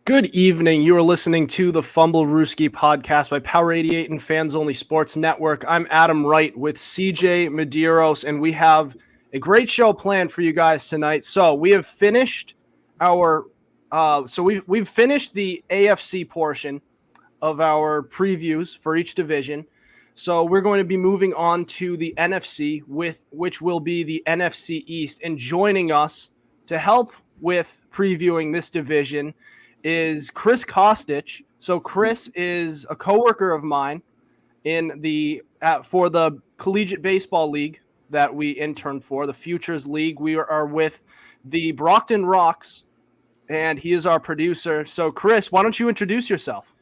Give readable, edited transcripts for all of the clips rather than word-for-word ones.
Good evening. You are listening to the Fumblerooski podcast by Power 88 and Fans Only Sports Network. I'm Adam Wright with CJ Medieros, and we have a great show planned for you guys tonight. So we have finished our we've finished the AFC portion of our previews for each division. So we're going to be moving on to the NFC, which will be the NFC East, and joining us to help with previewing this division is Chris Costich. So Chris is a coworker of mine for the Collegiate Baseball League that we interned for, the Futures League. We are with the Brockton Rocks, and he is our producer. So Chris, why don't you introduce yourself?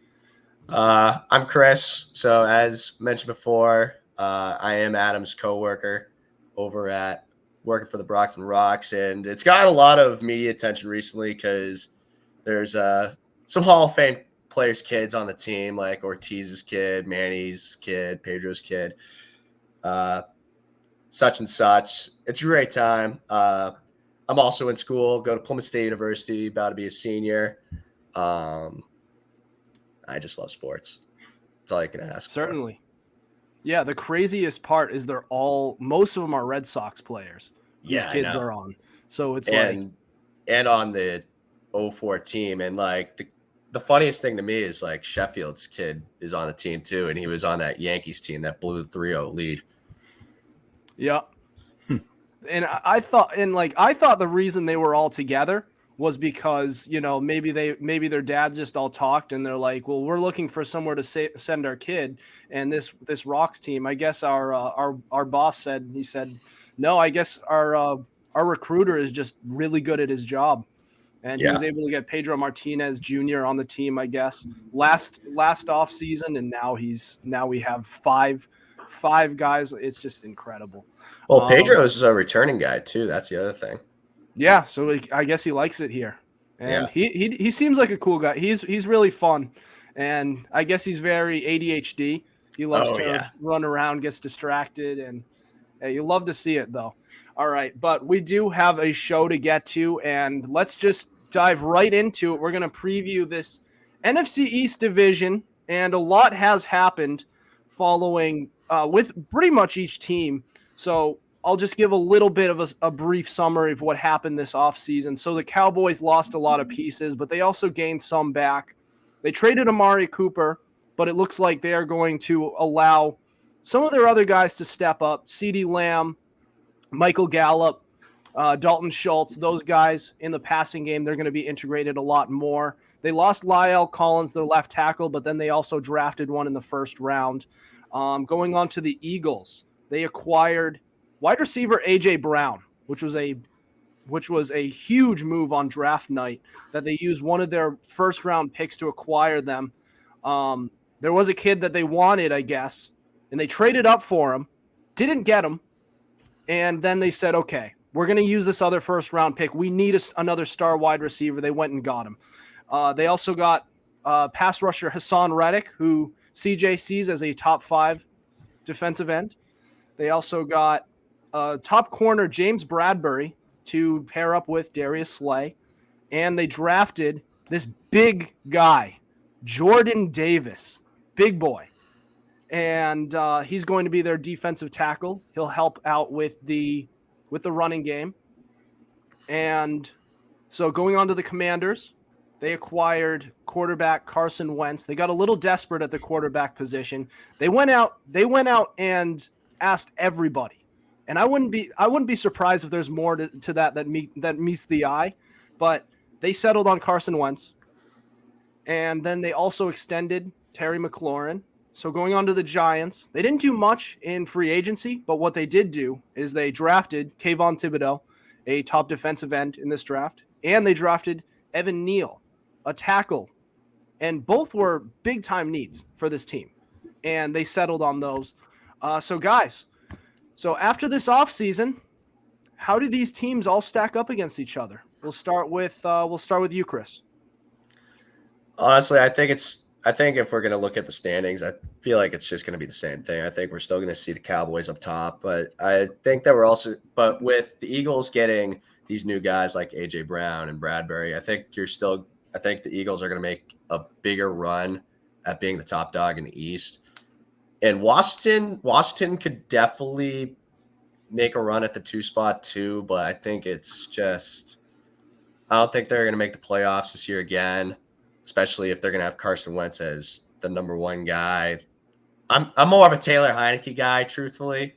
I'm Chris. So as mentioned before, I am Adam's coworker over at working for the Brockton Rocks, and it's got a lot of media attention recently because there's some Hall of Fame players' kids on the team, like Ortiz's kid, Manny's kid, Pedro's kid, such and such. It's a great time. I'm also in school, go to Plymouth State University, about to be a senior. I just love sports. That's all you can ask. Certainly. For. Yeah, the craziest part is most of them are Red Sox players. These kids are on. So it's and on the 04 team, and like the funniest thing to me is like Sheffield's kid is on the team too, and he was on that Yankees team that blew the 3-0 lead. Yeah. And I thought the reason they were all together was because, maybe their dad just all talked and they're like, well, we're looking for somewhere to send our kid, and this Rocks team, I guess our boss said, no, I guess our recruiter is just really good at his job. And he was able to get Pedro Martinez Jr. on the team, I guess, last off season, and now we have five guys. It's just incredible. Well, Pedro is a returning guy too. That's the other thing. Yeah, so I guess he likes it here, and he seems like a cool guy. He's really fun, and I guess he's very ADHD. He loves to run around, gets distracted, and you love to see it though. All right, but we do have a show to get to, and let's just dive right into it. We're going to preview this NFC East division, and a lot has happened following with pretty much each team. So I'll just give a little bit of a brief summary of what happened this offseason. So the Cowboys lost a lot of pieces, but they also gained some back. They traded Amari Cooper, but it looks like they are going to allow some of their other guys to step up. CeeDee Lamb, Michael Gallup, Dalton Schultz, those guys in the passing game, they're going to be integrated a lot more. They lost Lyle Collins, their left tackle, but then they also drafted one in the first round. Going on to the Eagles, they acquired wide receiver A.J. Brown, which was a huge move on draft night that they used one of their first-round picks to acquire them. There was a kid that they wanted, I guess, and they traded up for him, didn't get him, and then they said, okay, we're going to use this other first-round pick. We need another star wide receiver. They went and got him. They also got pass rusher Hassan Reddick, who CJ sees as a top 5 defensive end. They also got top corner James Bradbury to pair up with Darius Slay. And they drafted this big guy, Jordan Davis, big boy. And he's going to be their defensive tackle. He'll help out with the running game. And so going on to the Commanders, they acquired quarterback Carson Wentz. They got a little desperate at the quarterback position. They went out and asked everybody. And I wouldn't be surprised if there's more to that meets the eye, but they settled on Carson Wentz. And then they also extended Terry McLaurin. So going on to the Giants, they didn't do much in free agency, but what they did do is they drafted Kayvon Thibodeau, a top defensive end in this draft, and they drafted Evan Neal, a tackle, and both were big-time needs for this team, and they settled on those. So guys, after this offseason, how do these teams all stack up against each other? We'll start with you, Chris. Honestly, I think if we're going to look at the standings, I feel like it's just going to be the same thing. I think we're still going to see the Cowboys up top, but I think that but with the Eagles getting these new guys like A.J. Brown and Bradbury, I think you're still I think the Eagles are going to make a bigger run at being the top dog in the East. And Washington could definitely make a run at the 2 spot too, but I think it's just I don't think they're going to make the playoffs this year again, especially if they're going to have Carson Wentz as the number 1 guy. I'm more of a Taylor Heineke guy, truthfully.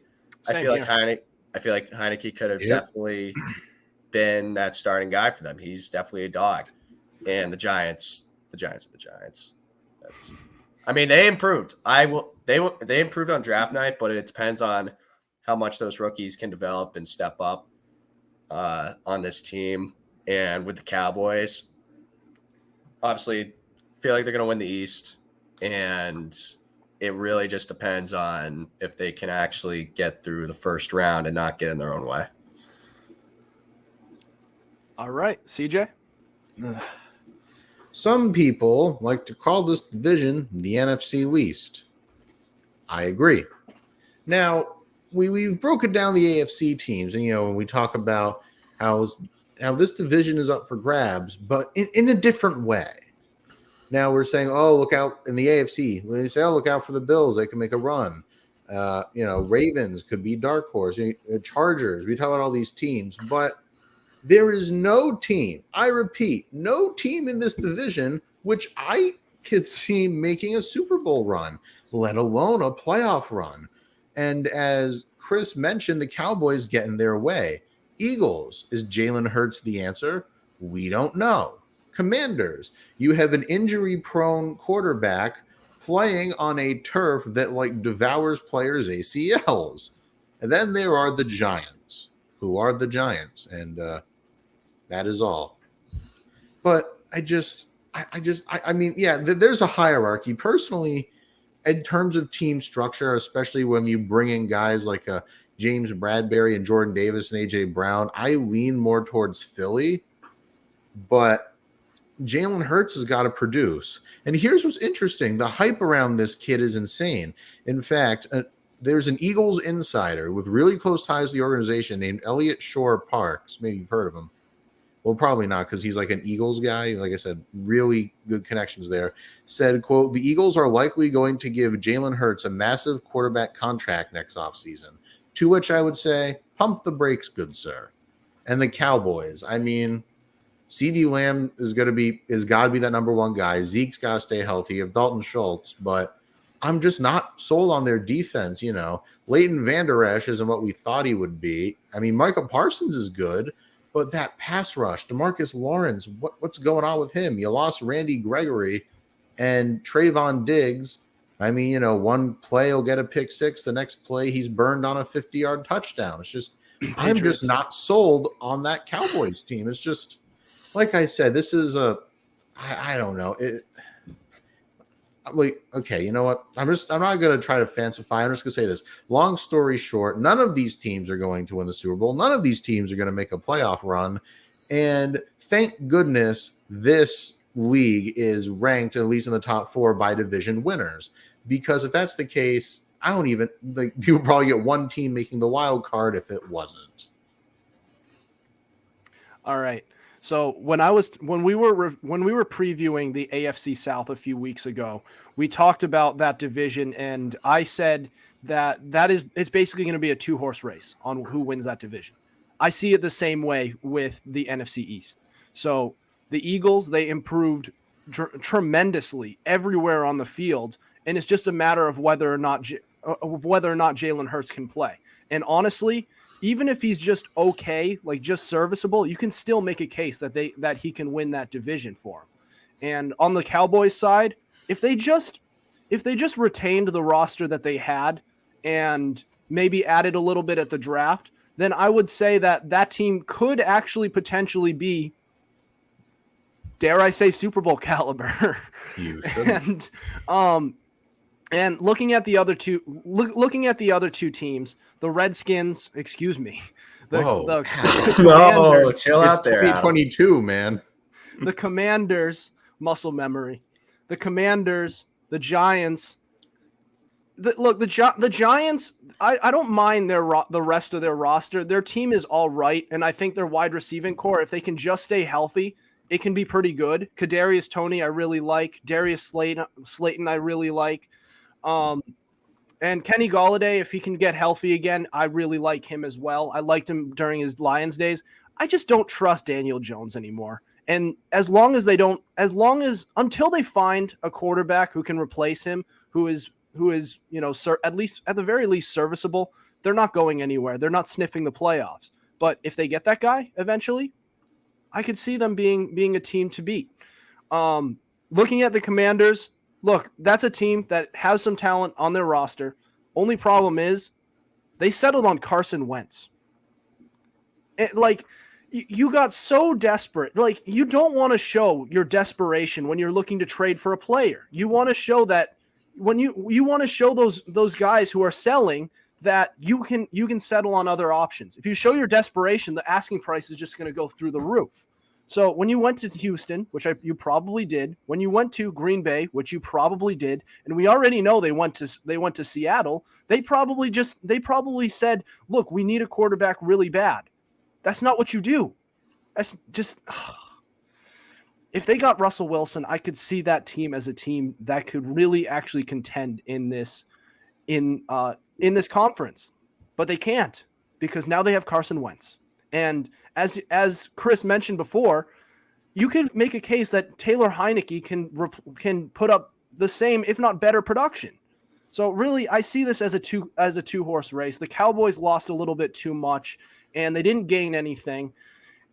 I feel like Heineke could have definitely been that starting guy for them. He's definitely a dog. And the Giants are the Giants. They improved. They improved on draft night, but it depends on how much those rookies can develop and step up on this team. And with the Cowboys, obviously, feel like they're going to win the East, and it really just depends on if they can actually get through the first round and not get in their own way. All right, CJ. Some people like to call this division the NFC East. I agree. Now, we've broken down the AFC teams, and when we talk about how this division is up for grabs, but in a different way. Now we're saying, oh, look out in the AFC. We say, oh, look out for the Bills. They can make a run. Ravens could be dark horse. Chargers. We talk about all these teams, but there is no team, I repeat, no team in this division which I could see making a Super Bowl run, let alone a playoff run. And as Chris mentioned, the Cowboys get in their way. Eagles, is Jalen Hurts the answer? We don't know. Commanders, you have an injury-prone quarterback playing on a turf that devours players' ACLs. And then there are the Giants, who are the Giants, and that is all. But there's a hierarchy. Personally, in terms of team structure, especially when you bring in guys like James Bradbury and Jordan Davis and A.J. Brown, I lean more towards Philly. But Jalen Hurts has got to produce. And here's what's interesting. The hype around this kid is insane. In fact, there's an Eagles insider with really close ties to the organization named Elliot Shore Parks. Maybe you've heard of him. Well, probably not, because he's an Eagles guy. Like I said, really good connections there. Said, quote, the Eagles are likely going to give Jalen Hurts a massive quarterback contract next offseason. To which I would say, pump the brakes, good sir. And the Cowboys, CeeDee Lamb is got to be that number 1 guy. Zeke's got to stay healthy. You have Dalton Schultz, but I'm just not sold on their defense. Leighton Vander Esch isn't what we thought he would be. Micah Parsons is good, but that pass rush, DeMarcus Lawrence, what's going on with him? You lost Randy Gregory and Trayvon Diggs. One play will get a pick 6. The next play, he's burned on a 50-yard touchdown. It's just, I'm just not sold on that Cowboys team. It's just, like I said, this is I don't know. Okay, you know what? I'm not going to try to fancify. I'm just going to say this. Long story short, none of these teams are going to win the Super Bowl. None of these teams are going to make a playoff run. And thank goodness this league is ranked at least in the top 4 by division winners. Because if that's the case, you would probably get one team making the wild card if it wasn't. All right. So when we were previewing the AFC South a few weeks ago, we talked about that division, and I said that it's basically going to be a 2-horse race on who wins that division. I see it the same way with the NFC East. So the Eagles, they improved tremendously everywhere on the field, and it's just a matter of whether or not Jalen Hurts can play. And honestly, even if he's just okay, just serviceable, you can still make a case that he can win that division for him. And on the Cowboys side, if they just retained the roster that they had and maybe added a little bit at the draft, then I would say that team could actually potentially be, dare I say, Super Bowl caliber. You should. And looking at the other two teams, the Redskins, excuse me. Whoa, chill out there. 2022, man. The Commanders, muscle memory. The Commanders, the Giants. The Giants, I don't mind the rest of their roster. Their team is all right, and I think their wide receiving core, if they can just stay healthy, it can be pretty good. Kadarius Toney, I really like. Darius Slayton, I really like. And Kenny Golladay, if he can get healthy again, I really like him as well. I liked him during his Lions days. I just don't trust Daniel Jones anymore. And until they find a quarterback who can replace him, who is at the very least serviceable, they're not going anywhere. They're not sniffing the playoffs. But if they get that guy eventually, I could see them being a team to beat. Looking at the Commanders, look, that's a team that has some talent on their roster. Only problem is they settled on Carson Wentz. You got so desperate. Like, you don't want to show your desperation when you're looking to trade for a player. You want to show that when you want to show those guys who are selling that you can settle on other options. If you show your desperation, the asking price is just going to go through the roof. So when you went to Houston, which you probably did, when you went to Green Bay, which you probably did, and we already know they went to Seattle, they probably said, "Look, we need a quarterback really bad." That's not what you do. That's just if they got Russell Wilson, I could see that team as a team that could really actually contend in this conference. But they can't, because now they have Carson Wentz. And as Chris mentioned before, you could make a case that Taylor Heineke can put up the same, if not better, production. So really, I see this as a two-horse race. The Cowboys lost a little bit too much, and they didn't gain anything.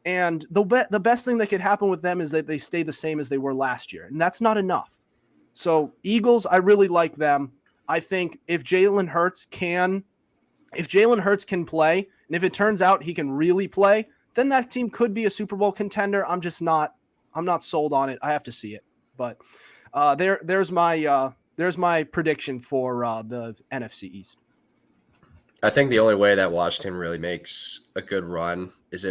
And the best thing that could happen with them is that they stay the same as they were last year, and that's not enough. So Eagles, I really like them. I think if Jalen Hurts can play, and if it turns out he can really play, then that team could be a Super Bowl contender. I'm not sold on it. I have to see it. But there's my prediction for the NFC East. I think the only way that Washington really makes a good run is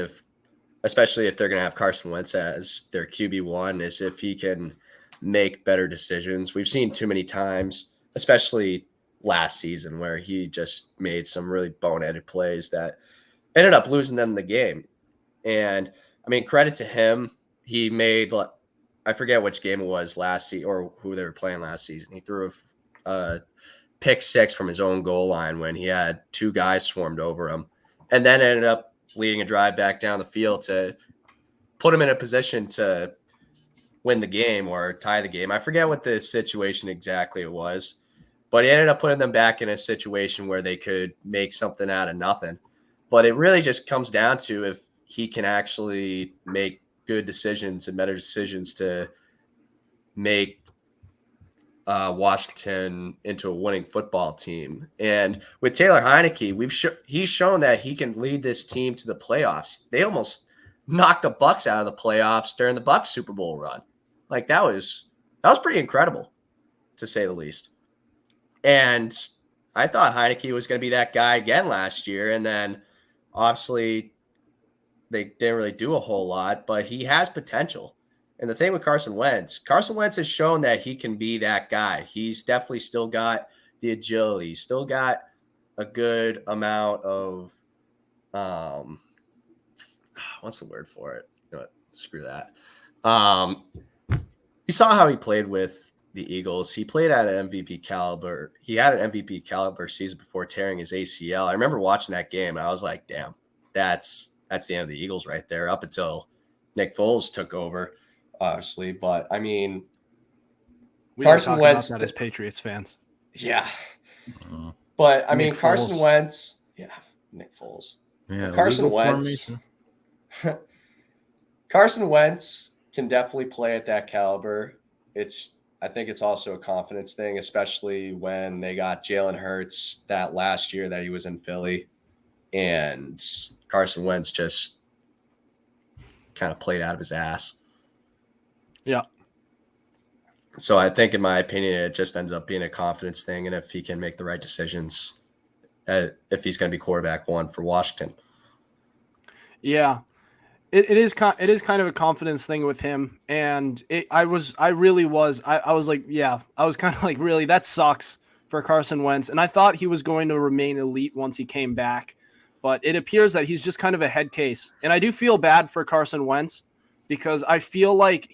especially if they're going to have Carson Wentz as their QB1, is if he can make better decisions. We've seen too many times, especially last season, where he just made some really boneheaded plays that ended up losing them the game. And I mean, credit to him. He made, I forget which game it was last season or who they were playing last season. He threw a pick six from his own goal line when he had two guys swarmed over him, and then ended up leading a drive back down the field to put him in a position to win the game or tie the game. I forget what the situation exactly it was, but he ended up putting them back in a situation where they could make something out of nothing. But it really just comes down to if he can actually make good decisions and better decisions to make Washington into a winning football team. And with Taylor Heineke, he's shown that he can lead this team to the playoffs. They almost knocked the Bucs out of the playoffs during the Bucs Super Bowl run. Like, that was pretty incredible, to say the least. And I thought Heineke was going to be that guy again last year, and then obviously they didn't really do a whole lot, but he has potential. And the thing with Carson Wentz has shown that he can be that guy. He's definitely still got the agility, still got a good amount of what's the word for it? You know what? Screw that. You saw how he played with the Eagles. He played at an MVP caliber. He had an MVP caliber season before tearing his ACL. I remember watching that game, and I was like, damn, that's the end of the Eagles right there, up until Nick Foles took over, obviously. But, I mean, Carson Wentz. That as Patriots fans. Yeah. But, I mean, Carson Wentz. Yeah, Nick Foles. Yeah, Carson Wentz. Carson Wentz can definitely play at that caliber. I think it's also a confidence thing, especially when they got Jalen Hurts that last year that he was in Philly, and Carson Wentz just kind of played out of his ass. Yeah. So I think, in my opinion, it just ends up being a confidence thing, and if he can make the right decisions, if he's going to be quarterback one for Washington. Yeah. It is kind of a confidence thing with him, and I was kind of like, really, that sucks for Carson Wentz, and I thought he was going to remain elite once he came back, but it appears that he's just kind of a head case, and I do feel bad for Carson Wentz because I feel like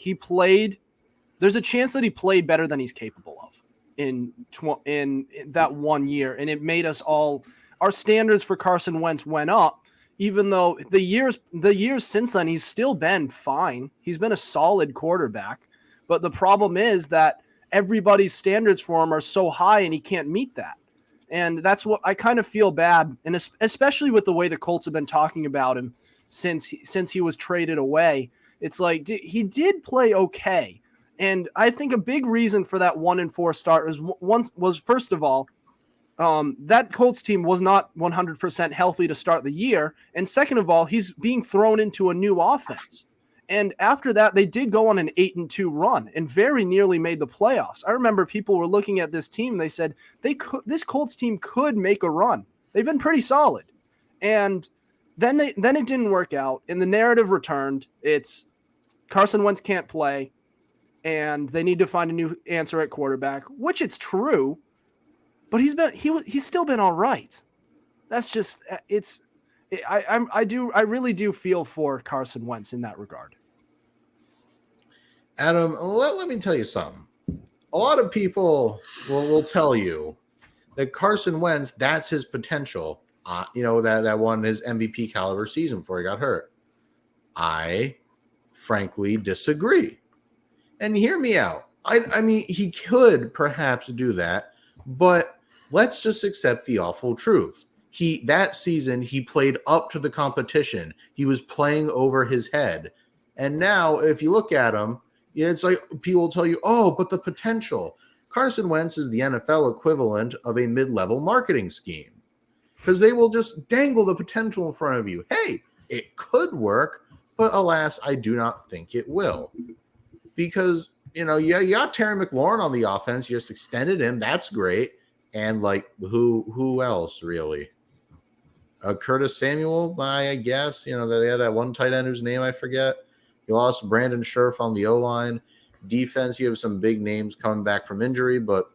there's a chance that he played better than he's capable of in that 1 year. And it made us our standards for Carson Wentz went up, even though the years since then, he's still been fine. He's been a solid quarterback. But the problem is that everybody's standards for him are so high and he can't meet that. And that's what I kind of feel bad. And especially with the way the Colts have been talking about him since he was traded away, it's like he did play okay. And I think a big reason for that 1-4 start was first of all, that Colts team was not 100% healthy to start the year. And second of all, he's being thrown into a new offense. And after that, they did go on an 8-2 run and very nearly made the playoffs. I remember people were looking at this team. They said this Colts team could make a run. They've been pretty solid. And then it didn't work out. And the narrative returned. It's Carson Wentz can't play, and they need to find a new answer at quarterback, which it's true. But he's still been all right. That's just I really do feel for Carson Wentz in that regard. Adam, let me tell you something. A lot of people will tell you that Carson Wentz, that's his potential. That won his MVP caliber season before he got hurt. I frankly disagree. And hear me out. I mean, he could perhaps do that, but let's just accept the awful truth. That season, he played up to the competition. He was playing over his head. And now, if you look at him, it's like people will tell you, oh, but the potential. Carson Wentz is the NFL equivalent of a mid-level marketing scheme because they will just dangle the potential in front of you. Hey, it could work, but alas, I do not think it will. Because, you got Terry McLaurin on the offense. You just extended him. That's great. And, who else, really? Curtis Samuel, I guess. They had that one tight end whose name I forget. You lost Brandon Scherf on the O-line. Defense, you have some big names coming back from injury, but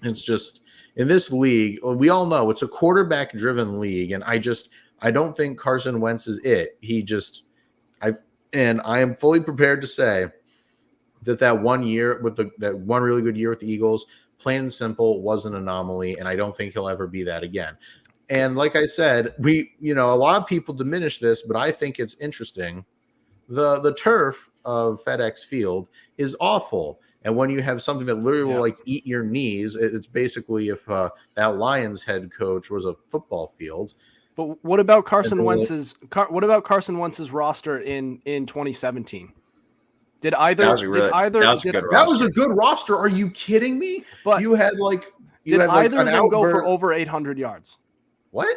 it's just in this league, we all know it's a quarterback-driven league, and I don't think Carson Wentz is it. I am fully prepared to say that 1 year with that one really good year with the Eagles, plain and simple, was an anomaly, and I don't think he'll ever be that again. And like I said, a lot of people diminish this, but I think it's interesting. The turf of FedEx Field is awful. And when you have something that literally will eat your knees, it's basically if that Lions head coach was a football field. But what about Carson Wentz's roster in 2017? That was a good roster. Are you kidding me? But you had either of them go for over 800 yards? What?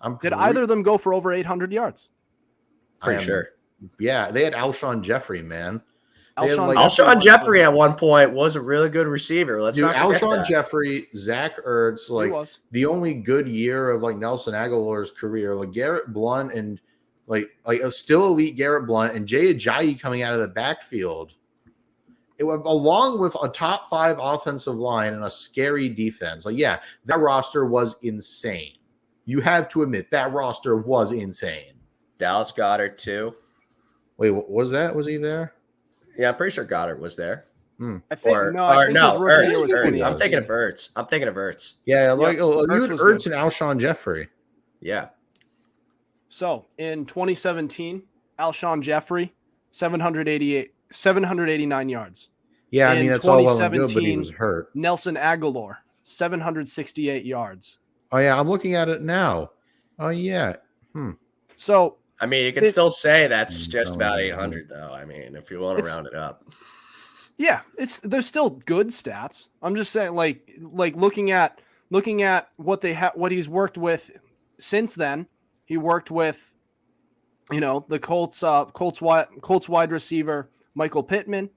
Either of them go for over 800 yards? Pretty sure. Yeah, they had Alshon Jeffrey, man. Alshon Jeffrey at one point was a really good receiver. Alshon Jeffrey, Zach Ertz, the only good year of Nelson Aguilar's career, Garrett Blount and a still elite Garrett Blount and Jay Ajayi coming out of the backfield. Along with a top 5 offensive line and a scary defense. That roster was insane. You have to admit that roster was insane. Dallas Goedert too. Wait, what was that? Was he there? Yeah, I'm pretty sure Goddard was there. I think Ertz. I'm thinking of Ertz. Yeah, you had Ertz and Alshon Jeffrey. Yeah. So in 2017, Alshon Jeffrey, 789 yards. Yeah, I mean that's all well and good, but he was hurt. Nelson Aguilar, 768 yards. Oh yeah, I'm looking at it now. Oh yeah. So I mean, you can still say that's just about 800, though. I mean, if you want to round it up. Yeah, there's still good stats. I'm just saying, looking at what he's worked with since then. He worked with, the Colts wide receiver Michael Pittman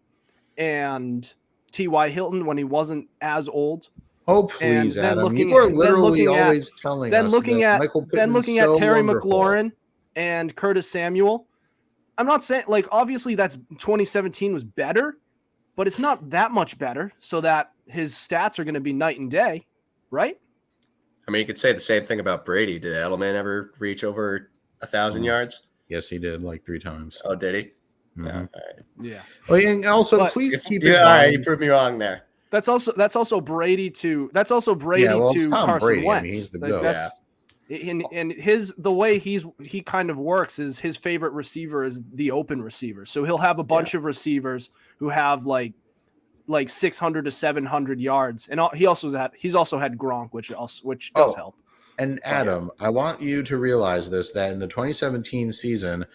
and T.Y. Hilton when he wasn't as old. Oh please, Adam! You are literally always telling us. Then looking at Terry McLaurin and Curtis Samuel. I'm not saying obviously that's 2017 was better, but it's not that much better so that his stats are going to be night and day, right? I mean, you could say the same thing about Brady. Did Edelman ever reach over 1,000 yards? Yes, he did 3 times. Oh, did he? Mm-hmm. Mm-hmm. Yeah. Well, and also, But please keep in All mind. right, you proved me wrong there. That's also Brady to Yeah, well, it's to Tom Carson Brady. Wentz. I mean, he's the Like, GOAT. that's and the way he kind of works is his favorite receiver is the open receiver. So he'll have a bunch of receivers who have like 600 to 700 yards, and he's also had Gronk, which does help. And Adam, I want you to realize this, that in the 2017 season,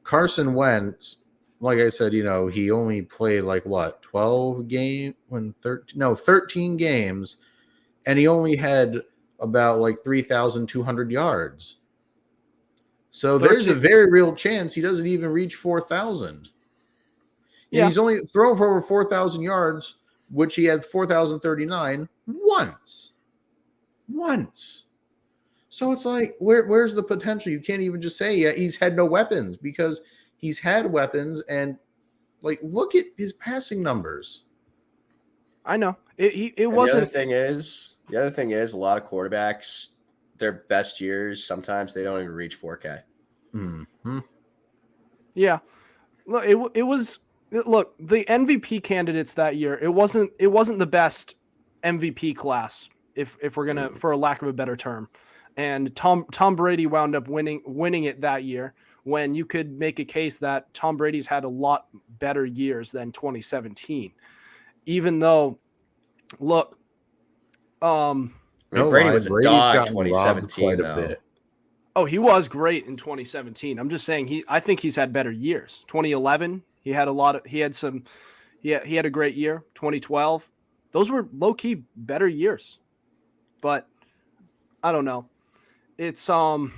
Carson Wentz, like I said, he only played 13 games, and he only had about 3,200 yards. So there's a very real chance he doesn't even reach 4,000. Yeah. He's only thrown for over 4,000 yards, which he had 4,039 once. So it's like, where's the potential? You can't even just say he's had no weapons, because he's had weapons, and look at his passing numbers. I know it wasn't. The other thing is a lot of quarterbacks, their best years, sometimes they don't even reach 4K. Mm-hmm. Yeah, look, look, the MVP candidates that year, it wasn't the best MVP class, if we're gonna, for a lack of a better term. And Tom Brady wound up winning it that year, when you could make a case that Tom Brady's had a lot better years than 2017. Even though, look, Brady was a dog 2017 quite a bit. Oh, he was great in 2017. I'm just saying I think he's had better years. 2011, he had a great year. 2012, those were low key better years. But I don't know. That's still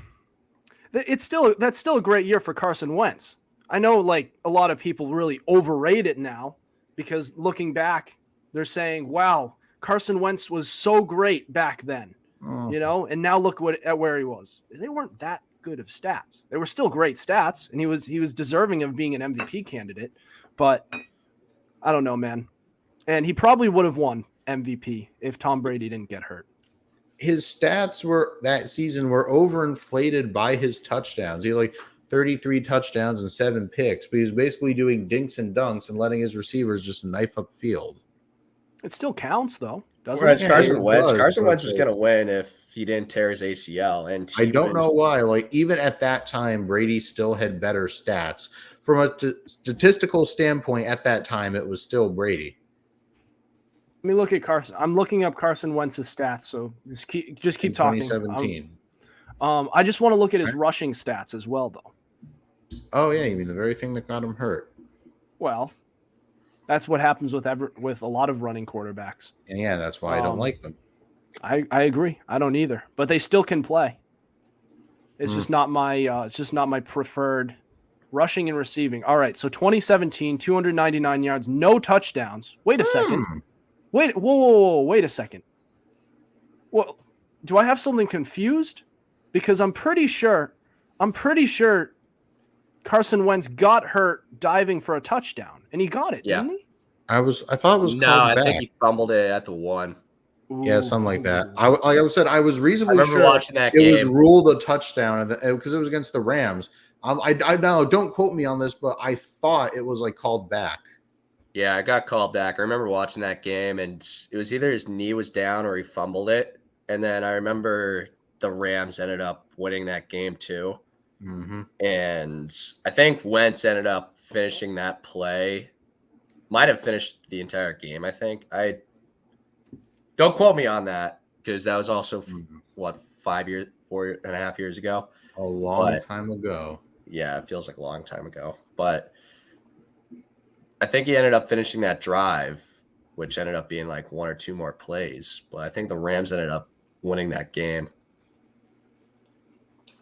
a great year for Carson Wentz. I know a lot of people really overrate it now, because looking back, they're saying, wow, Carson Wentz was so great back then, and now look at where he was. They weren't that good of stats. They were still great stats, and he was deserving of being an MVP candidate, but I don't know, man. And he probably would have won MVP if Tom Brady didn't get hurt. His stats that season were overinflated by his touchdowns. He had 33 touchdowns and 7 picks, but he was basically doing dinks and dunks and letting his receivers just knife up field. It still counts, though, doesn't it? Carson Wentz. Carson Wentz was going to win if he didn't tear his ACL. And I don't know why. Even at that time, Brady still had better stats. From a statistical standpoint, at that time, it was still Brady. Let me look at Carson. I'm looking up Carson Wentz's stats, so just keep talking. 2017. I just want to look at his rushing stats as well, though. Oh yeah, you mean the very thing that got him hurt? Well, that's what happens with a lot of running quarterbacks. And yeah, that's why I don't like them. I agree. I don't either, but they still can play. It's just not my preferred rushing and receiving. All right, so 2017, 299 yards, no touchdowns. Wait a second. Whoa, wait a second. Well, do I have something confused? Because I'm pretty sure Carson Wentz got hurt diving for a touchdown, and he got it, didn't he? I thought it was called I back. think he fumbled it at the 1. Yeah, something like that. Like I said, I was reasonably sure watching that it game. was ruled a touchdown because it was against the Rams. I now don't quote me on this, but I thought it was called back. Yeah, I got called back. I remember watching that game, and it was either his knee was down or he fumbled it. And then I remember the Rams ended up winning that game too. Mm-hmm. And I think Wentz ended up finishing that play. Might have finished the entire game, I think. Don't quote me on that, because that was also, 4.5 years ago? A long time ago. Yeah, it feels like a long time ago. But I think he ended up finishing that drive, which ended up being 1 or 2 more plays. But I think the Rams ended up winning that game.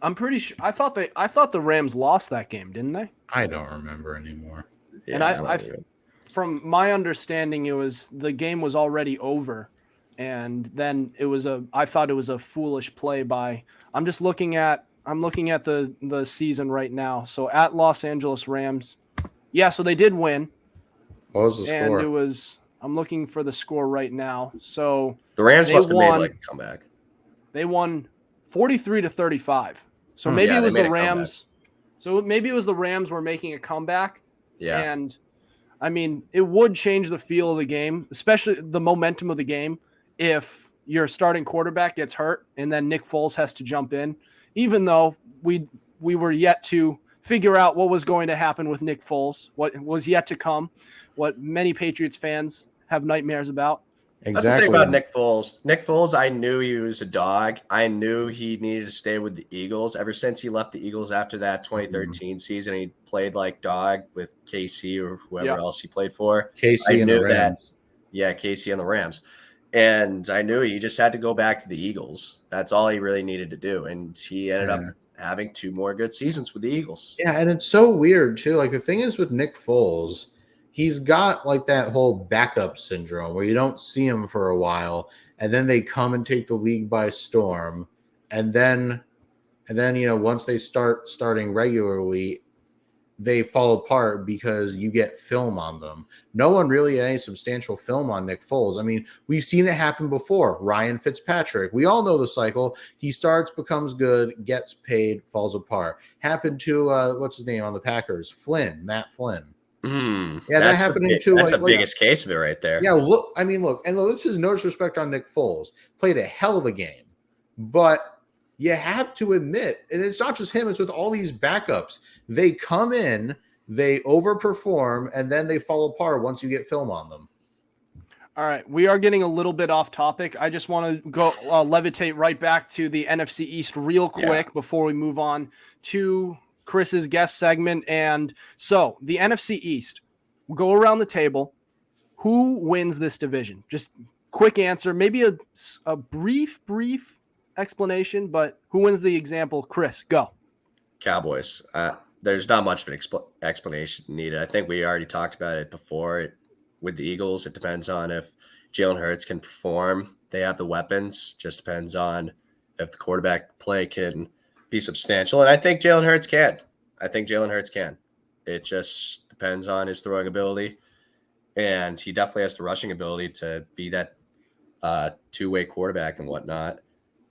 I'm pretty sure. I thought the Rams lost that game, didn't they? I don't remember anymore. Yeah, and from my understanding, the game was already over, and then I thought it was a foolish play by. I'm looking at the season right now. So at Los Angeles Rams, yeah. So they did win. What was the score? And I'm looking for the score right now. So the Rams must have made a comeback. They won 43-35. So maybe it was the Rams. So maybe it was the Rams were making a comeback, Yeah. And I mean, it would change the feel of the game, especially the momentum of the game, if your starting quarterback gets hurt and then Nick Foles has to jump in, even though we were yet to figure out what was going to happen with Nick Foles, what was yet to come, what many Patriots fans have nightmares about. Exactly. That's the thing about Nick Foles. Nick Foles, I knew he was a dog. I knew he needed to stay with the Eagles. Ever since he left the Eagles after that 2013 season, he played like dog with KC or whoever else he played for. KC and the Rams. KC and the Rams. And I knew he just had to go back to the Eagles. That's all he really needed to do. And he ended up having 2 more good seasons with the Eagles. Yeah, and it's so weird, too. Like, the thing is with Nick Foles – he's got like that whole backup syndrome where you don't see him for a while and then they come and take the league by storm. And then, once they starting regularly, they fall apart because you get film on them. No one really had any substantial film on Nick Foles. I mean, we've seen it happen before. Ryan Fitzpatrick. We all know the cycle. He starts, becomes good, gets paid, falls apart. Happened to, what's his name on the Packers? Matt Flynn. Yeah, that happened to that's the biggest case of it right there. Yeah, look, and this is no disrespect on Nick Foles. Played a hell of a game, but you have to admit, and it's not just him, it's with all these backups. They come in, they overperform, and then they fall apart once you get film on them. All right, we are getting a little bit off topic. I just want to go levitate right back to the NFC East real quick before we move on to Chris's guest segment. And so the NFC East, we'll go around the table. Who wins this division? Just quick answer, maybe a brief explanation, but who wins the example? Chris, go. Cowboys. There's not much of an explanation needed. I think we already talked about it before. With the Eagles, it depends on if Jalen Hurts can perform. They have the weapons. Just depends on if the quarterback play can be substantial. And I think Jalen Hurts can. It just depends on his throwing ability. And he definitely has the rushing ability to be that two-way quarterback and whatnot.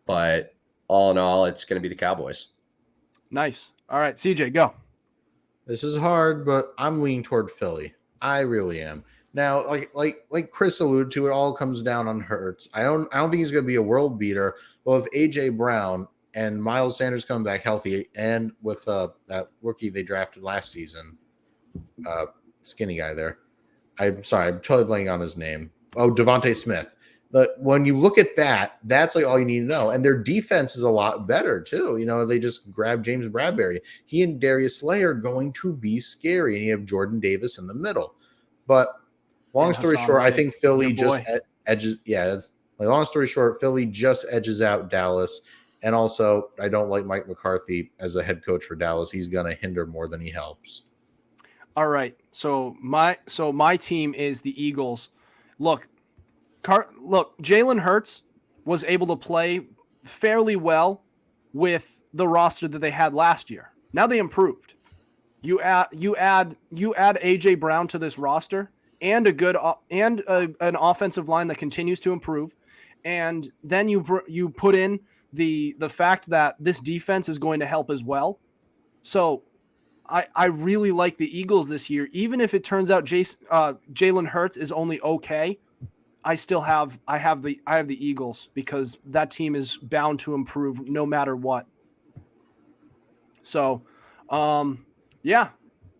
But all in all, it's going to be the Cowboys. Nice. All right, CJ, go. This is hard, but I'm leaning toward Philly. I really am. Now, like Chris alluded to, it all comes down on Hurts. I don't think he's going to be a world beater. Well, if AJ Brown and Miles Sanders come back healthy, and with that rookie they drafted last season, skinny guy there. I'm sorry, I'm totally blanking on his name. Oh, Devontae Smith. But when you look at that, that's like all you need to know. And their defense is a lot better too. They just grabbed James Bradbury. He and Darius Slay are going to be scary, and you have Jordan Davis in the middle. But long story short, I think Philly just edges. Yeah, long story short, Philly just edges out Dallas. And also, I don't like Mike McCarthy as a head coach for Dallas. He's going to hinder more than he helps. All right. So my team is the Eagles. Look, Jalen Hurts was able to play fairly well with the roster that they had last year. Now they improved. You add AJ Brown to this roster and an offensive line that continues to improve, and then you put in the fact that this defense is going to help as well. So I really like the Eagles this year, even if it turns out Jalen Hurts is only okay. I have the Eagles because that team is bound to improve no matter what. So, yeah.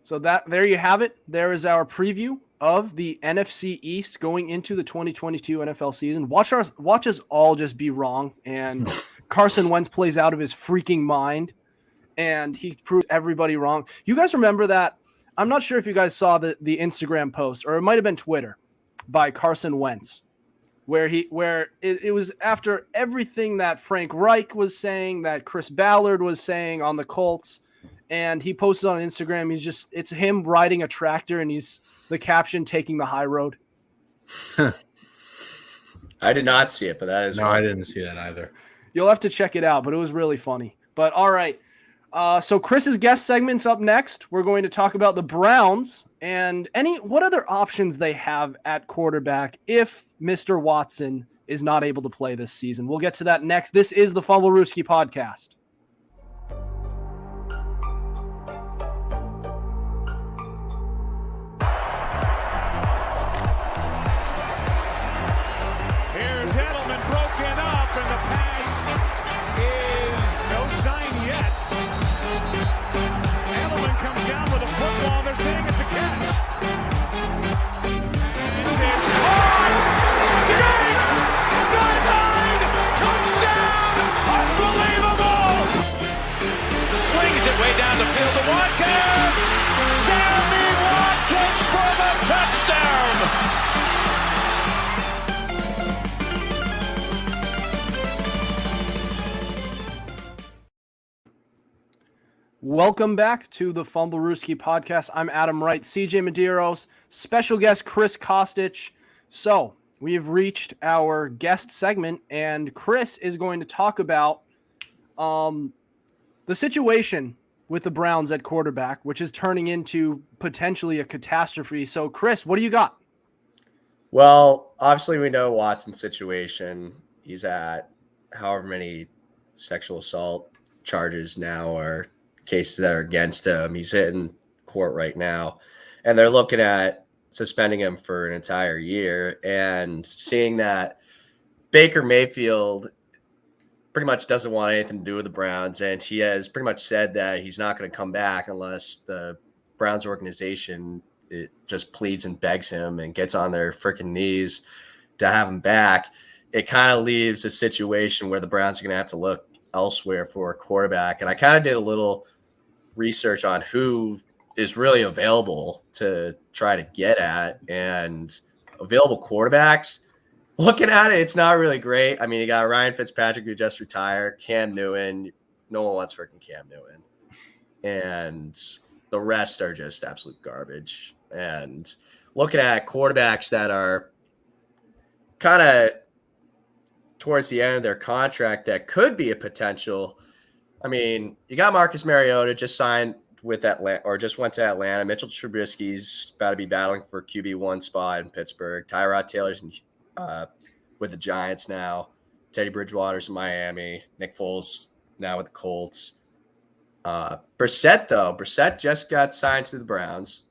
So there you have it. There is our preview of the NFC East going into the 2022 NFL season. Watch us all just be wrong, and Carson Wentz plays out of his freaking mind, and he proves everybody wrong. You guys remember that? I'm not sure if you guys saw the Instagram post, or it might have been Twitter, by Carson Wentz, where it was after everything that Frank Reich was saying, that Chris Ballard was saying on the Colts, and he posted on Instagram. It's him riding a tractor, and the caption, taking the high road. I did not see it, but that is no, funny. I didn't see that either. You'll have to check it out, but it was really funny. But all right. So Chris's guest segment's up next. We're going to talk about the Browns and what other options they have at quarterback if Mr. Watson is not able to play this season. We'll get to that next. This is the Fumblerooski podcast. Welcome back to the Fumblerooski podcast. I'm Adam Wright, CJ Medieros, special guest Chris Costich. So we've reached our guest segment, and Chris is going to talk about the situation with the Browns at quarterback, which is turning into potentially a catastrophe. So, Chris, what do you got? Well, obviously we know Watson's situation. He's at however many sexual assault charges now or cases that are against him. He's in court right now, and they're looking at suspending him for an entire year. And seeing that Baker Mayfield pretty much doesn't want anything to do with the Browns, and he has pretty much said that he's not going to come back unless the Browns organization just pleads and begs him and gets on their freaking knees to have him back. It kind of leaves a situation where the Browns are going to have to look elsewhere for a quarterback. And I kind of did a little research on who is really available to try to get at, and available quarterbacks. Looking at it, it's not really great. I mean, you got Ryan Fitzpatrick, who just retired, Cam Newton. No one wants freaking Cam Newton. And the rest are just absolute garbage. And looking at quarterbacks that are kind of towards the end of their contract that could be a potential. I mean, you got Marcus Mariota just signed with Atlanta, or just went to Atlanta. Mitchell Trubisky's about to be battling for QB1 spot in Pittsburgh. Tyrod Taylor's with the Giants now. Teddy Bridgewater's in Miami. Nick Foles now with the Colts. Brissett just got signed to the Browns,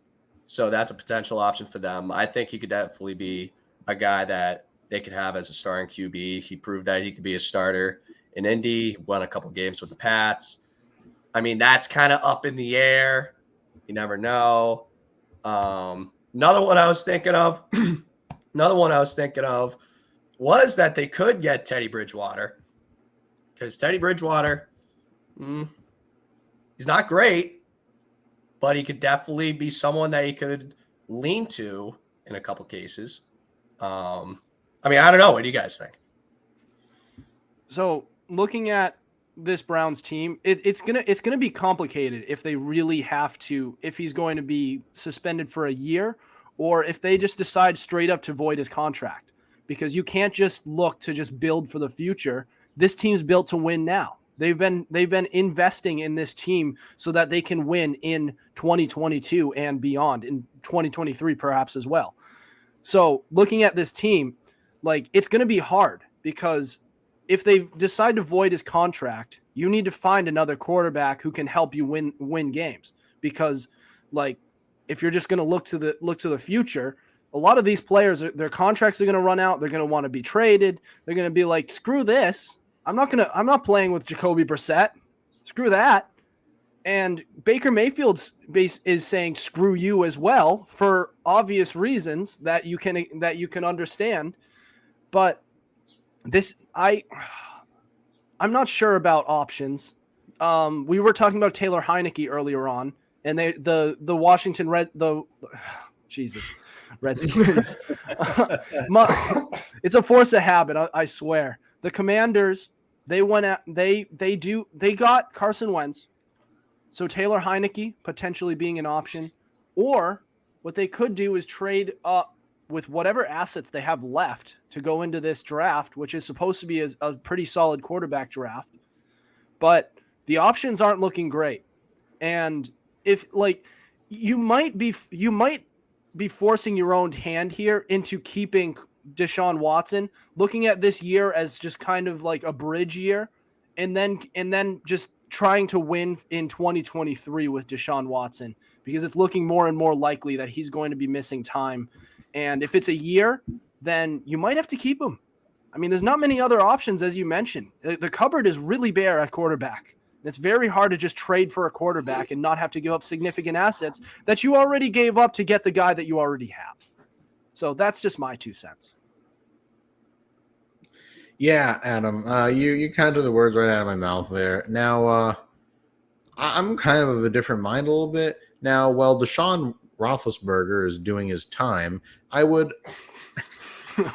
so that's a potential option for them. I think he could definitely be a guy that they could have as a starting QB. He proved that he could be a starter in Indy, won a couple games with the Pats. I mean, that's kind of up in the air. You never know. Another one I was thinking of was that they could get Teddy Bridgewater, because Teddy Bridgewater, he's not great, but he could definitely be someone that he could lean to in a couple cases. I mean, I don't know. What do you guys think? So looking at this Browns team, it's gonna be complicated if they really have to, if he's going to be suspended for a year, or if they just decide straight up to void his contract, because you can't just look to just build for the future. This team's built to win now. They've been investing in this team so that they can win in 2022 and beyond, in 2023 perhaps as well. So looking at this team, like, it's going to be hard, because if they decide to void his contract, you need to find another quarterback who can help you win games. Because, like, if you're just going to look to the future, a lot of these players, their contracts are going to run out. They're going to want to be traded. They're going to be like, screw this. I'm not playing with Jacoby Brissett. Screw that. And Baker Mayfield's base is saying screw you as well, for obvious reasons that you can understand. But I'm not sure about options. We were talking about Taylor Heineke earlier on, and the Washington Redskins. It's a force of habit, I swear. The Commanders, they got Carson Wentz. So Taylor Heineke potentially being an option, or what they could do is trade up with whatever assets they have left to go into this draft, which is supposed to be a pretty solid quarterback draft. But the options aren't looking great. And if, like, you might be forcing your own hand here into keeping Deshaun Watson, looking at this year as just kind of like a bridge year, and then just trying to win in 2023 with Deshaun Watson, because it's looking more and more likely that he's going to be missing time. And if it's a year, then you might have to keep him. I mean, there's not many other options, as you mentioned. The cupboard is really bare at quarterback. It's very hard to just trade for a quarterback and not have to give up significant assets that you already gave up to get the guy that you already have. So that's just my 2 cents. Yeah, Adam, you kind of took the words right out of my mouth there. Now, I'm kind of a different mind a little bit. Now, while Deshaun Roethlisberger is doing his time, I would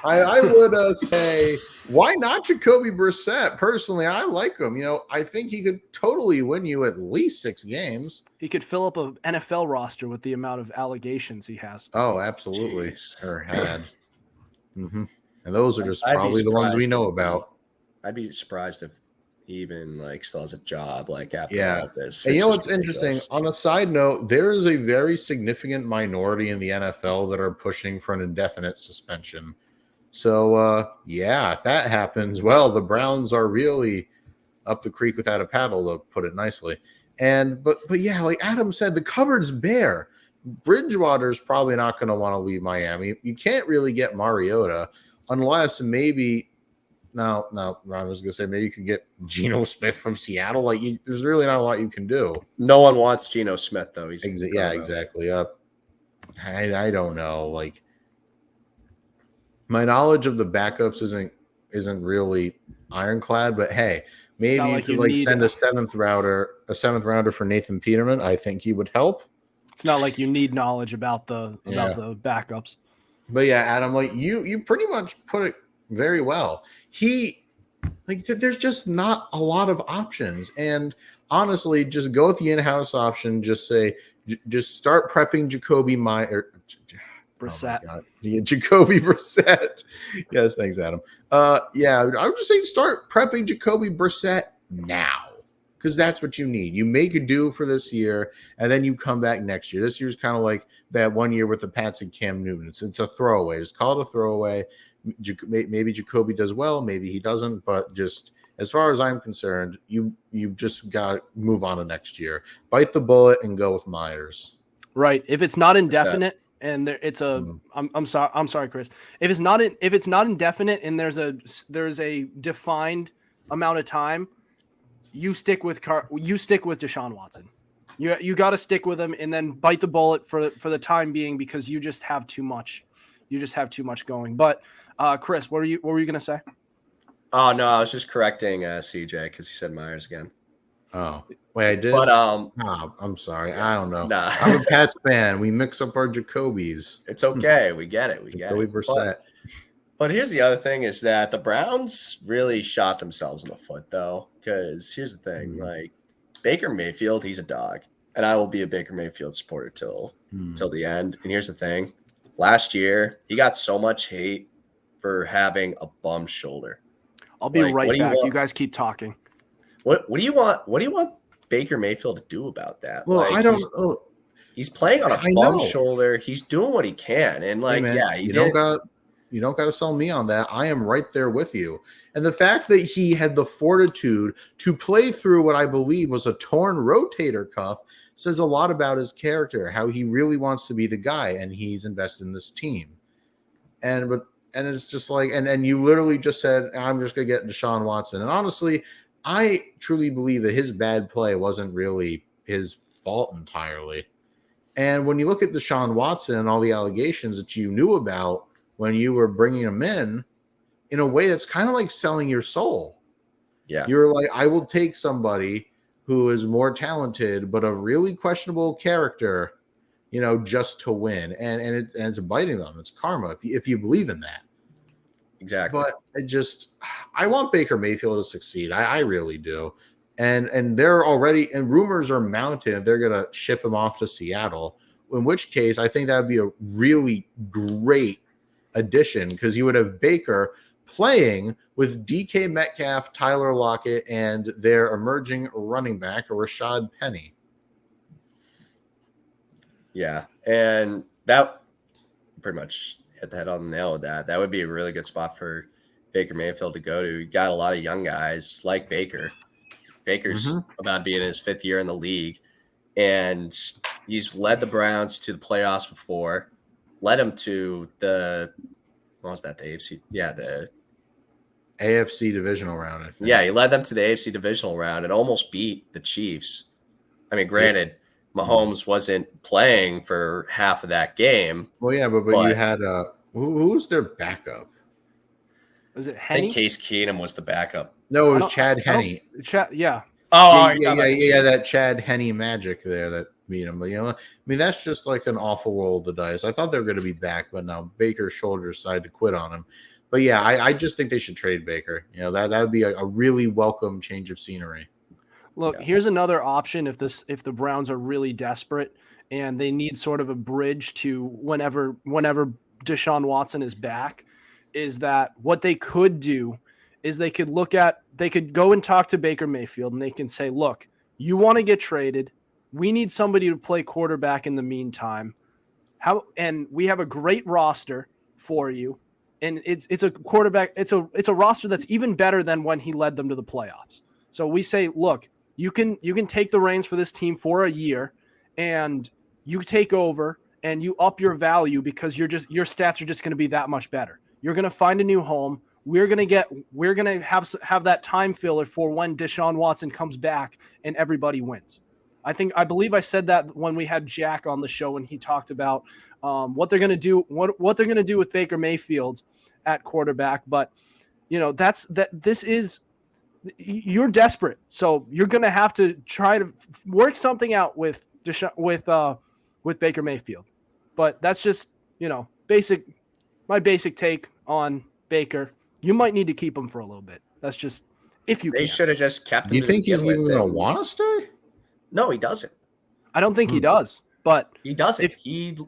I would say, why not Jacoby Brissett? Personally, I like him. I think he could totally win you at least 6 games. He could fill up an NFL roster with the amount of allegations he has. Oh, absolutely. Jeez. Or had. Mm-hmm. And those are just probably the ones we know about. I'd be surprised if he even still has a job after all of this. And what's interesting? On a side note, there is a very significant minority in the NFL that are pushing for an indefinite suspension. So, if that happens, well, the Browns are really up the creek without a paddle, to put it nicely. And but yeah, like Adam said, the cupboard's bare. Bridgewater's probably not going to want to leave Miami. You can't really get Mariota unless maybe. No, Ron was going to say maybe you could get Geno Smith from Seattle. There's really not a lot you can do. No one wants Geno Smith, though. Exactly. I don't know. My knowledge of the backups isn't really ironclad, but hey, maybe you could send a seventh rounder for Nathan Peterman. I think he would help. It's not like you need knowledge about the backups. But yeah, Adam, you pretty much put it very well. There's just not a lot of options. And honestly, just go with the in-house option. Just say, just start prepping Jacoby Brissett. Jacoby Brissett. Yes, thanks, Adam. I would just say start prepping Jacoby Brissett now, because that's what you need. You make a do for this year, and then you come back next year. This year's kind of like that 1 year with the Pats and Cam Newton. It's a throwaway. Just call it a throwaway. Maybe Jacoby does well, maybe he doesn't, but just as far as I'm concerned, you just got to move on to next year. Bite the bullet and go with Myers. Right. If it's not indefinite and I'm sorry, Chris. If it's not indefinite and there's a defined amount of time, you stick with Deshaun Watson. You got to stick with him and then bite the bullet for the time being, because you just have too much. You just have too much going. But Chris, what were you going to say? Oh, no, I was just correcting CJ because he said Myers again. Oh, wait, I did? But I'm sorry. I don't know. Nah. I'm a Pats fan. We mix up our Jacobys. It's okay. We get it. Jacoby Brissett. But here's the other thing is that the Browns really shot themselves in the foot, though, because here's the thing. Baker Mayfield, he's a dog. And I will be a Baker Mayfield supporter till the end. And here's the thing. Last year, he got so much hate for having a bum shoulder. I'll be right back. You guys keep talking. What do you want? What do you want Baker Mayfield to do about that? Well, I don't. He's playing on a bum shoulder. He's doing what he can, and you don't got to sell me on that. I am right there with you. And the fact that he had the fortitude to play through what I believe was a torn rotator cuff says a lot about his character, how he really wants to be the guy, and he's invested in this team. And it's just and you literally just said, I'm just going to get Deshaun Watson. And honestly, I truly believe that his bad play wasn't really his fault entirely. And when you look at Deshaun Watson and all the allegations that you knew about when you were bringing him in a way that's kind of like selling your soul. Yeah. You're like, I will take somebody who is more talented, but of really questionable character, just to win. And it's biting them. It's karma if you believe in that. Exactly. But I want Baker Mayfield to succeed. I really do. And they're already, and rumors are mounted, they're going to ship him off to Seattle, in which case I think that would be a really great addition, because you would have Baker playing with DK Metcalf, Tyler Lockett, and their emerging running back, Rashad Penny. Yeah, and that pretty much hit the head on the nail with that. That would be a really good spot for Baker Mayfield to go to. You got a lot of young guys like Baker. Baker's about to be in his 5th year in the league, and he's led the Browns to the playoffs before, led him to the AFC? Yeah, the AFC divisional round, I think. Yeah, he led them to the AFC divisional round and almost beat the Chiefs. I mean, granted, Mahomes wasn't playing for half of that game. Well, yeah, but you had who was their backup? Was it Henne? I think Case Keenum was the backup. No, it was Chad Henne. Yeah. Oh, yeah, that Chad Henne magic there that beat them. But, I mean, that's just like an awful roll of the dice. I thought they were going to be back, but now Baker's shoulders decided to quit on him. But, yeah, I just think they should trade Baker. That would be a really welcome change of scenery. Look, here's another option if the Browns are really desperate and they need sort of a bridge to whenever Deshaun Watson is back, is that what they could do is they could go and talk to Baker Mayfield and they can say, look, you want to get traded. We need somebody to play quarterback in the meantime. And we have a great roster for you. And it's a quarterback. It's a roster that's even better than when he led them to the playoffs. So we say, look, you can take the reins for this team for a year and you take over and you up your value because your stats are just going to be that much better. You're going to find a new home. We're going to have that time filler for when Deshaun Watson comes back and everybody wins. I believe I said that when we had Jack on the show when he talked about what they're going to do, what they're going to do with Baker Mayfield at quarterback. But you're desperate. So you're going to have to try to work something out with Baker Mayfield. But that's just, my basic take on Baker. You might need to keep him for a little bit. That's just if you can. They should have just kept him. Do you think he's even going to want to stay? No, he doesn't. I don't think he does, but he doesn't. He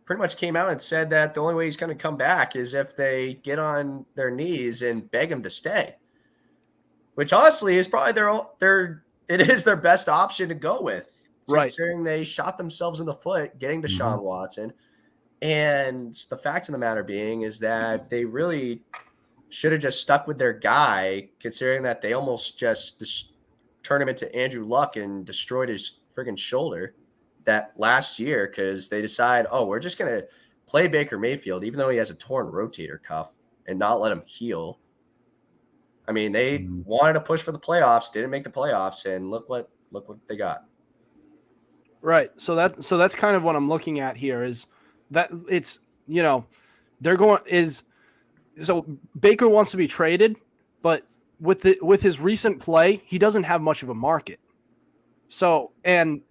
pretty much came out and said that the only way he's going to come back is if they get on their knees and beg him to stay, which honestly is probably their best option to go with, right? Considering they shot themselves in the foot getting Deshaun Watson. And the fact of the matter being is that they really should have just stuck with their guy, considering that they almost just turned him into Andrew Luck and destroyed his friggin' shoulder that last year because they decide, we're just going to play Baker Mayfield, even though he has a torn rotator cuff, and not let him heal. I mean, they wanted to push for the playoffs, didn't make the playoffs, and look what they got. Right. So that's kind of what I'm looking at here is that it's, so Baker wants to be traded, but with his recent play, he doesn't have much of a market. So, and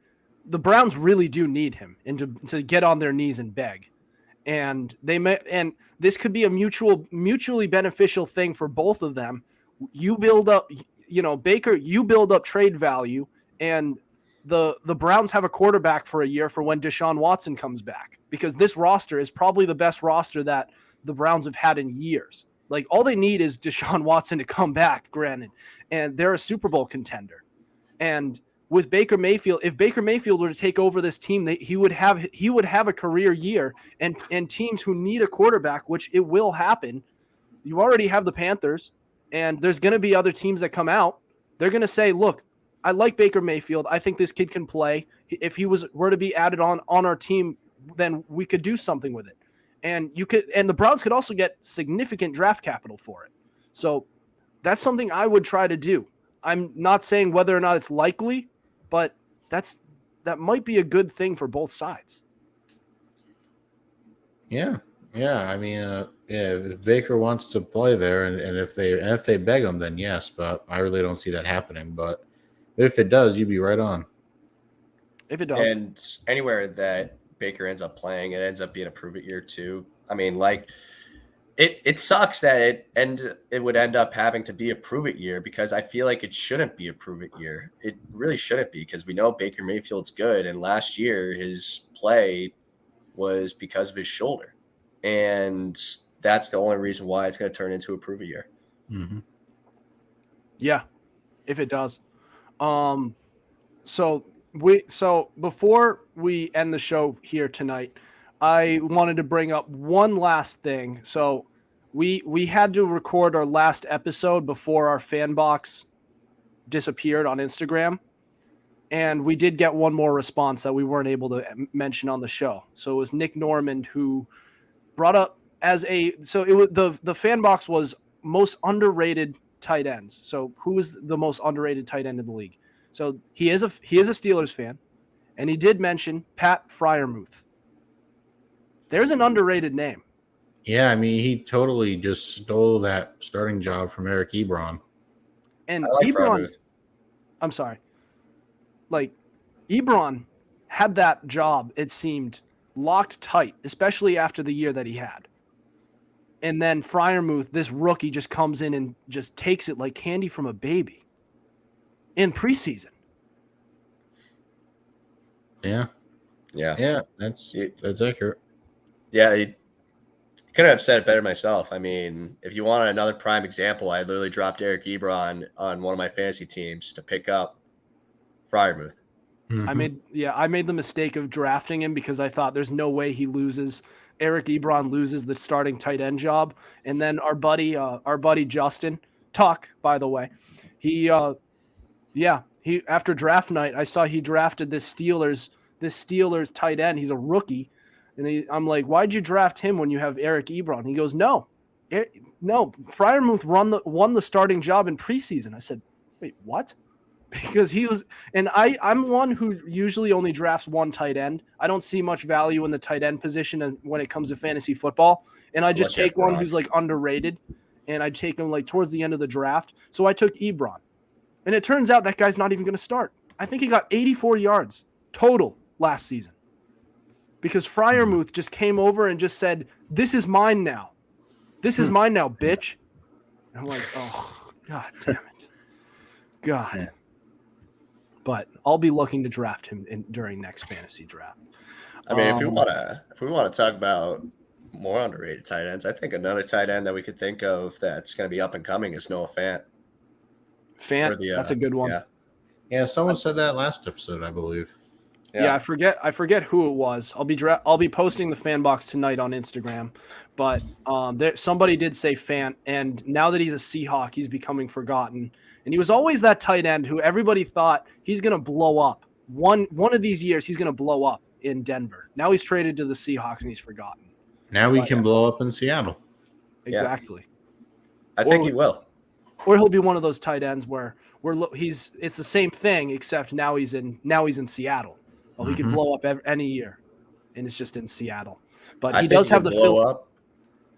the Browns really do need him and to get on their knees and beg. And this could be a mutually beneficial thing for both of them. You build up, Baker, you build up trade value, and the Browns have a quarterback for a year for when Deshaun Watson comes back, because this roster is probably the best roster that the Browns have had in years. Like, all they need is Deshaun Watson to come back, granted, and they're a Super Bowl contender. And with Baker Mayfield, if Baker Mayfield were to take over this team, he would have a career year, and teams who need a quarterback, which it will happen, you already have the Panthers, and there's going to be other teams that come out. They're going to say, look, I like Baker Mayfield. I think this kid can play. If he were to be added on our team, then we could do something with it. And the Browns could also get significant draft capital for it. So that's something I would try to do. I'm not saying whether or not it's likely, but that might be a good thing for both sides. Yeah. I mean, if Baker wants to play there, and if they beg him, then yes. But I really don't see that happening. But if it does, you'd be right on. If it does, and anywhere that Baker ends up playing, it ends up being a prove it year too. I mean, like, it sucks that it would end up having to be a prove it year, because I feel like it shouldn't be a prove it year. It really shouldn't be, because we know Baker Mayfield's good, and last year his play was because of his shoulder, and that's the only reason why it's going to turn into a prove it year. Mm-hmm. Yeah, if it does. So before we end the show here tonight, I wanted to bring up one last thing. So we had to record our last episode before our fan box disappeared on Instagram. And we did get one more response that we weren't able to mention on the show. So it was Nick Norman who brought up the fan box was most underrated tight ends. So who is the most underrated tight end in the league? So he is a Steelers fan, and he did mention Pat Freiermuth. There's an underrated name. Yeah, I mean, he totally just stole that starting job from Eric Ebron. And Ebron, I'm sorry, like Ebron had that job, it seemed, locked tight, especially after the year that he had. And then Freiermuth, this rookie, just comes in and just takes it like candy from a baby in preseason. Yeah. That's accurate. Yeah, you couldn't have said it better myself. I mean, if you want another prime example, I literally dropped Eric Ebron on one of my fantasy teams to pick up Freiermuth. Mm-hmm. I made the mistake of drafting him because I thought there's no way he loses. Eric Ebron loses the starting tight end job, and then our buddy Justin Tuck, by the way, he after draft night, I saw he drafted this Steelers tight end. He's a rookie, and I'm like, why'd you draft him when you have Eric Ebron? He goes, no, Freiermuth won the starting job in preseason. I said, wait, what? Because he was, and I'm one who usually only drafts one tight end. I don't see much value in the tight end position when it comes to fantasy football. And I just take one who's like underrated, and I take him like towards the end of the draft. So I took Ebron. And it turns out that guy's not even going to start. I think he got 84 yards total last season. Because Freiermuth just came over and just said, this is mine now. This is mine now, bitch. And I'm like, oh, God damn it. God. Yeah. But I'll be looking to draft him during next fantasy draft. I mean, if we want to talk about more underrated tight ends, I think another tight end that we could think of that's going to be up and coming is Noah Fant. That's a good one. Yeah, someone said that last episode, I believe. Yeah, I forget who it was. I'll be posting the fan box tonight on Instagram, but somebody did say Fant, and now that he's a Seahawk, he's becoming forgotten. And he was always that tight end who everybody thought he's going to blow up. One of these years, he's going to blow up in Denver. Now he's traded to the Seahawks, and he's forgotten. Now he can blow up in Seattle. Exactly. I think he will. Or he'll be one of those tight ends where it's the same thing, except now he's in Seattle. Well, he could blow up any year, and it's just in Seattle. But he does have the blow up.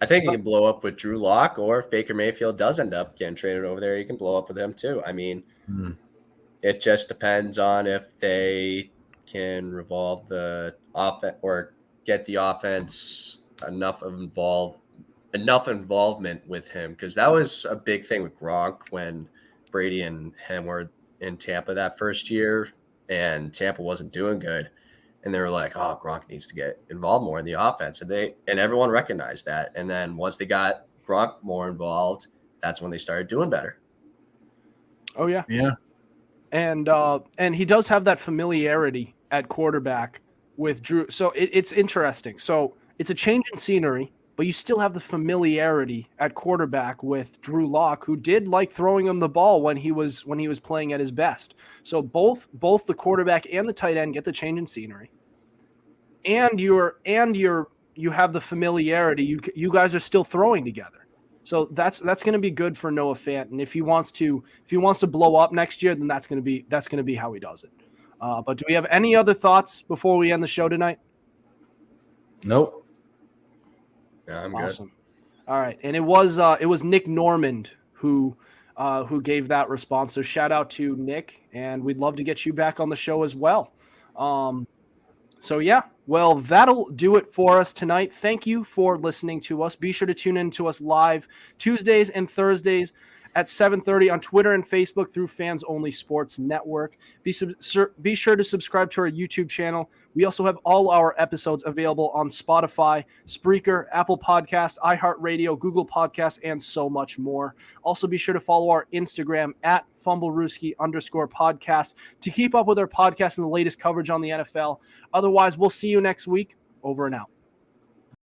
I think he can blow up with Drew Lock, or if Baker Mayfield does end up getting traded over there, he can blow up with him too. I mean, it just depends on if they can revolve the offense or get the offense enough involvement with him, because that was a big thing with Gronk when Brady and him were in Tampa that first year, and Tampa wasn't doing good. And they were like, oh, Gronk needs to get involved more in the offense. And everyone recognized that. And then once they got Gronk more involved, that's when they started doing better. Oh, yeah. Yeah. And he does have that familiarity at quarterback with Drew. So it's interesting. So it's a change in scenery, but you still have the familiarity at quarterback with Drew Lock, who did like throwing him the ball when he was playing at his best. So both the quarterback and the tight end get the change in scenery, and you have the familiarity. You guys are still throwing together, so that's going to be good for Noah Fant. And if he wants to blow up next year, then that's going to be how he does it. But do we have any other thoughts before we end the show tonight? Nope. Yeah, I'm awesome. Good. All right, and it was Nick Normand who gave that response. So shout out to Nick, and we'd love to get you back on the show as well. So yeah, well, that'll do it for us tonight. Thank you for listening to us. Be sure to tune in to us live Tuesdays and Thursdays at 7:30 on Twitter and Facebook through Fans Only Sports Network. Be sure to subscribe to our YouTube channel. We also have all our episodes available on Spotify, Spreaker, Apple Podcasts, iHeartRadio, Google Podcasts, and so much more. Also, be sure to follow our Instagram at Fumblerooski_podcast to keep up with our podcast and the latest coverage on the NFL. Otherwise, we'll see you next week. Over and out.